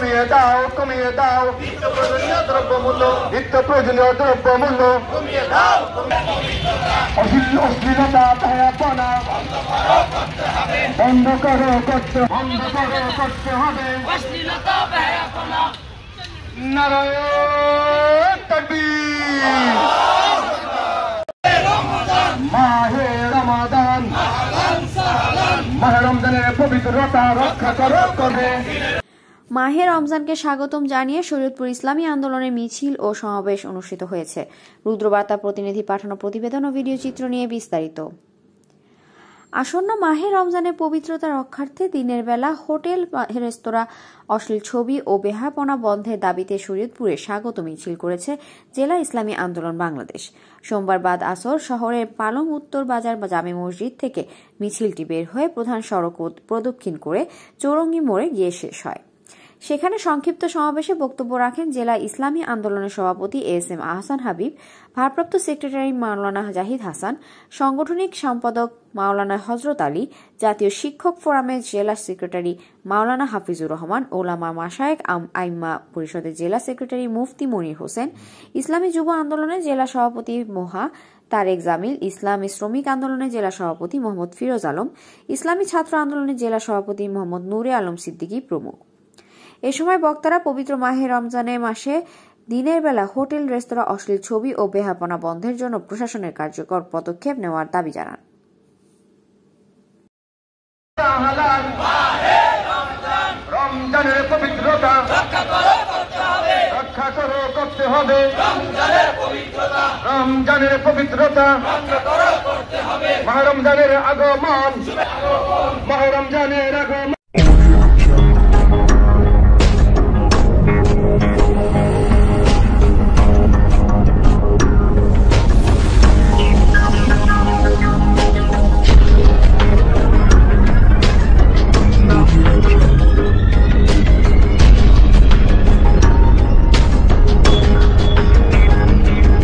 কমিয়ে দাও নিত্য প্রয়োজনীয় দ্রব্যমূল্য কমিয়ে দাও অশ্লীলতা ভয়াপনা বন্ধ করো করতে হবে অশ্লীলতা ভয়াপনা নারায়ণ তাকবীর মাহে রমাদান মাহে রমজানের পবিত্রতা রক্ষা করবে। মাহে রমজানকে স্বাগতম জানিয়ে শরীয়তপুর ইসলামী আন্দোলনের মিছিল ও সমাবেশ অনুষ্ঠিত হয়েছে। রুদ্রবার্তা প্রতিনিধি পাঠানো প্রতিবেদন ও ভিডিও চিত্র নিয়ে বিস্তারিত। আসন্ন মাহে রমজানের পবিত্রতা রক্ষার্থে দিনের বেলা হোটেল রেস্তোরাঁ অশ্লীল ছবি ও বেহাপনা বন্ধের দাবিতে শরীয়তপুরে স্বাগত মিছিল করেছে জেলা ইসলামী আন্দোলন বাংলাদেশ। সোমবার বাদ আসর শহরের পালং উত্তর বাজার জামে মসজিদ থেকে মিছিলটি বের হয়ে প্রধান সড়ক প্রদক্ষিণ করে চৌরঙ্গি মোড়ে গিয়ে শেষ হয়। সেখানে সংক্ষিপ্ত সমাবেশে বক্তব্য রাখেন জেলা ইসলামী আন্দোলনের সভাপতি এস.এম. আহসান হাবিব, ভারপ্রাপ্ত সেক্রেটারি মাওলানা জাহিদ হাসান, সাংগঠনিক সম্পাদক মাওলানা হযরত আলী, জাতীয় শিক্ষক ফোরামের জেলা সেক্রেটারি মাওলানা হাফিজুর রহমান, ওলামা মাশায়েখ আইম্মা পরিষদের জেলা সেক্রেটারি মুফতি মনির হোসেন, ইসলামী যুব আন্দোলনের জেলা সভাপতি মোহা তারেক জামিল, ইসলামী শ্রমিক আন্দোলনের জেলা সভাপতি মোহাম্মদ ফিরোজ আলম, ইসলামী ছাত্র আন্দোলনের জেলা সভাপতি মোহাম্মদ নূরে আলম সিদ্দিকী প্রমুখ। এ সময় বক্তারা পবিত্র মাহে রমজানের মাসে দিনের বেলা হোটেল রেস্তোরাঁ অশ্লীল ছবি ও বেহাপনা বন্ধের জন্য প্রশাসনের কার্যকর পদক্ষেপ নেওয়ার দাবি জানান। রমজানের পবিত্রতা রক্ষা করতে হবে রমজানের পবিত্রতা মাহে রমজানের আগমন